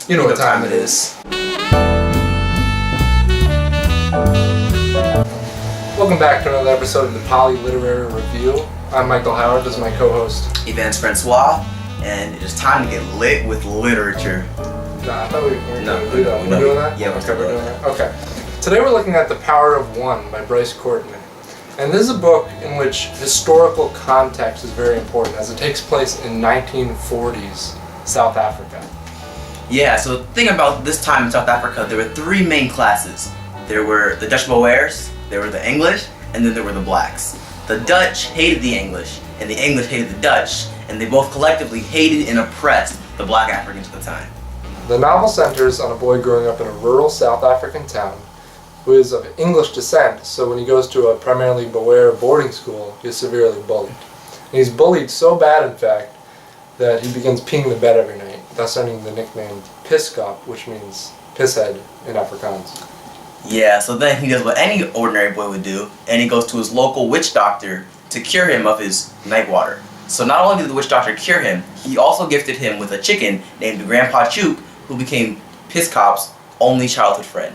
You know what time it is. Welcome back to another episode of the Poly Literary Review. I'm Michael Howard, this is my co-host. Evans Francois, and it is time to get lit with literature. Nah, I thought we were No, going to do that. We're doing that? Yeah, we're doing that. Okay. Today we're looking at The Power of One by Bryce Courtenay. And this is a book in which historical context is very important, as it takes place in 1940s South Africa. Yeah, so the thing about this time in South Africa, there were three main classes. There were the Dutch Boers, there were the English, and then there were the blacks. The Dutch hated the English, and the English hated the Dutch, and they both collectively hated and oppressed the black Africans at the time. The novel centers on a boy growing up in a rural South African town who is of English descent, so when he goes to a primarily Boer boarding school, he is severely bullied. And he's bullied so bad, in fact, that he begins peeing the bed every night, thus earning the nickname Piskop, which means pisshead in Afrikaans. Yeah, so then he does what any ordinary boy would do, and he goes to his local witch doctor to cure him of his night water. So not only did the witch doctor cure him, he also gifted him with a chicken named Grandpa Chook, who became Piskop's only childhood friend.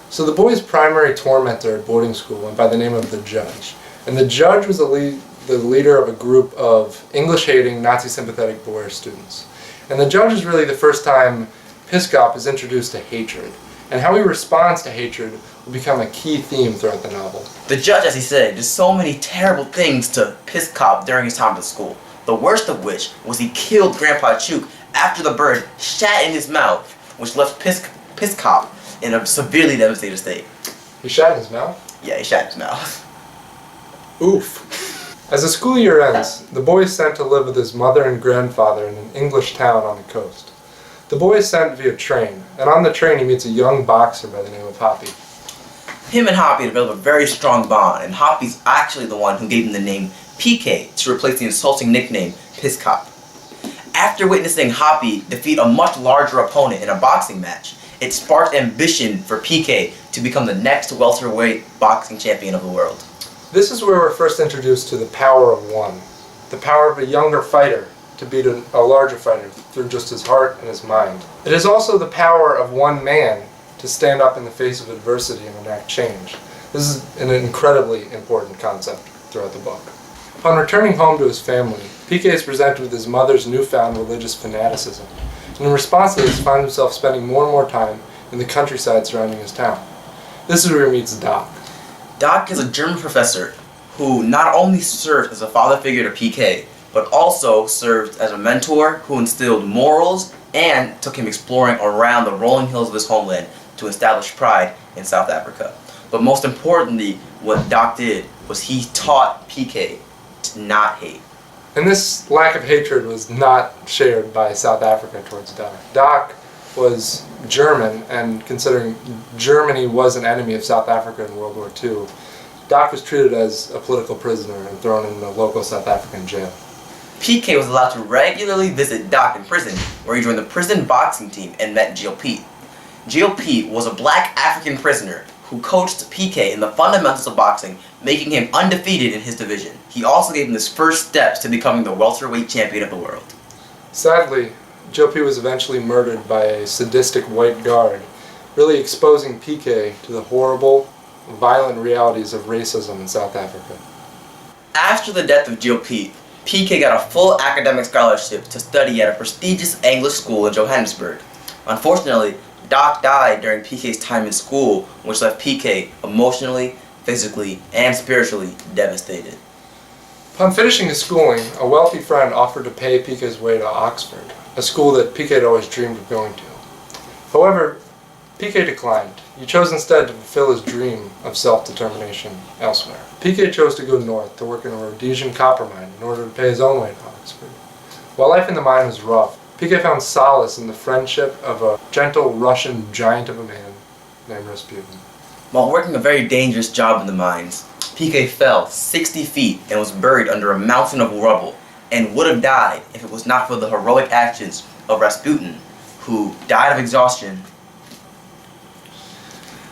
So the boy's primary tormentor at boarding school went by the name of the Judge. And the Judge was the leader of a group of English-hating, Nazi-sympathetic Boer students. And the Judge is really the first time Piskop is introduced to hatred. And how he responds to hatred will become a key theme throughout the novel. The Judge, as he said, did so many terrible things to Piskop during his time at school. The worst of which was he killed Grandpa Chook after the bird shat in his mouth, which left Piskop in a severely devastated state. He shat in his mouth? Yeah, he shat in his mouth. Oof. As the school year ends, the boy is sent to live with his mother and grandfather in an English town on the coast. The boy is sent via train, and on the train he meets a young boxer by the name of Hoppy. Him and Hoppy develop a very strong bond, and Hoppy's actually the one who gave him the name PK to replace the insulting nickname Piskop. After witnessing Hoppy defeat a much larger opponent in a boxing match, it sparked ambition for PK to become the next welterweight boxing champion of the world. This is where we're first introduced to the power of one, the power of a younger fighter to beat a larger fighter through just his heart and his mind. It is also the power of one man to stand up in the face of adversity and enact change. This is an incredibly important concept throughout the book. Upon returning home to his family, PK is presented with his mother's newfound religious fanaticism, and in response to this finds himself spending more and more time in the countryside surrounding his town. This is where he meets Doc. Doc is a German professor who not only served as a father figure to PK, but also served as a mentor who instilled morals and took him exploring around the rolling hills of his homeland to establish pride in South Africa. But most importantly, what Doc did was he taught PK to not hate. And this lack of hatred was not shared by South Africa towards Doc. Doc was German, and considering Germany was an enemy of South Africa in World War II, Doc was treated as a political prisoner and thrown in the local South African jail. PK was allowed to regularly visit Doc in prison, where he joined the prison boxing team and met GLP. GLP was a black African prisoner who coached PK in the fundamentals of boxing, making him undefeated in his division. He also gave him his first steps to becoming the welterweight champion of the world. Sadly, GLP was eventually murdered by a sadistic white guard, really exposing PK to the horrible, violent realities of racism in South Africa. After the death of GLP, PK got a full academic scholarship to study at a prestigious English school in Johannesburg. Unfortunately, Doc died during PK's time in school, which left PK emotionally, physically, and spiritually devastated. Upon finishing his schooling, a wealthy friend offered to pay PK's way to Oxford, a school that PK had always dreamed of going to. However, PK declined. He chose instead to fulfill his dream of self-determination elsewhere. PK chose to go north to work in a Rhodesian copper mine in order to pay his own way to Oxford. While life in the mine was rough, PK found solace in the friendship of a gentle Russian giant of a man named Rasputin. While working a very dangerous job in the mines, PK fell 60 feet and was buried under a mountain of rubble, and would have died if it was not for the heroic actions of Rasputin, who died of exhaustion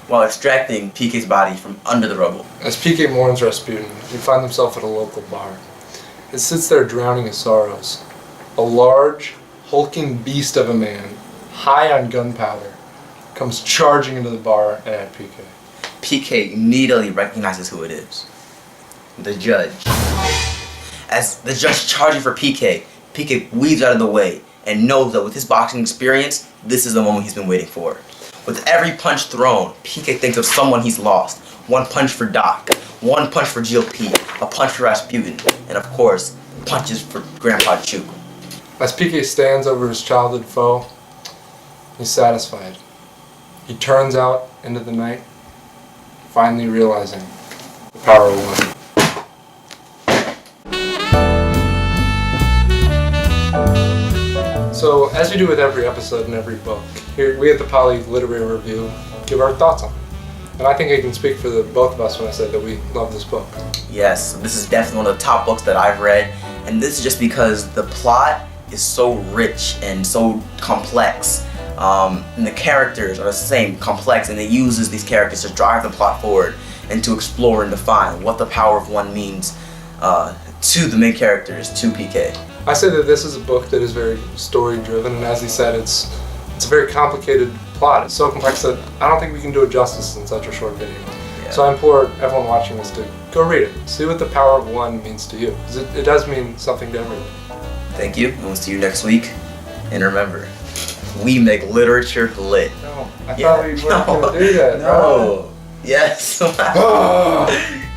while extracting PK's body from under the rubble. As PK mourns Rasputin, he finds himself at a local bar. He sits there drowning his sorrows. A large, hulking beast of a man, high on gunpowder, comes charging into the bar at PK. PK immediately recognizes who it is. The judge. As the judge charging for PK, PK weaves out of the way and knows that with his boxing experience, this is the moment he's been waiting for. With every punch thrown, PK thinks of someone he's lost. One punch for Doc, one punch for GOP, a punch for Rasputin, and of course, punches for Grandpa Chuk. As PK stands over his childhood foe, he's satisfied. He turns out into the night, finally realizing the power of one. So, as we do with every episode and every book, here we at the Poly Literary Review give our thoughts on it. And I think I can speak for the both of us when I say that we love this book. Yes, this is definitely one of the top books that I've read, and this is just because the plot is so rich and so complex. And the characters are the same, complex, and it uses these characters to drive the plot forward and to explore and define what the power of one means to the main characters, to PK. I say that this is a book that is very story-driven, and as he said, it's a very complicated plot. It's so complex that I don't think we can do it justice in such a short video. Yeah. So I implore everyone watching this to go read it. See what the power of one means to you, because it does mean something to everyone. Thank you, and we'll see you next week. And remember, we make literature lit. No, I thought we weren't going to do that. No. Yes.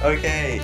Okay.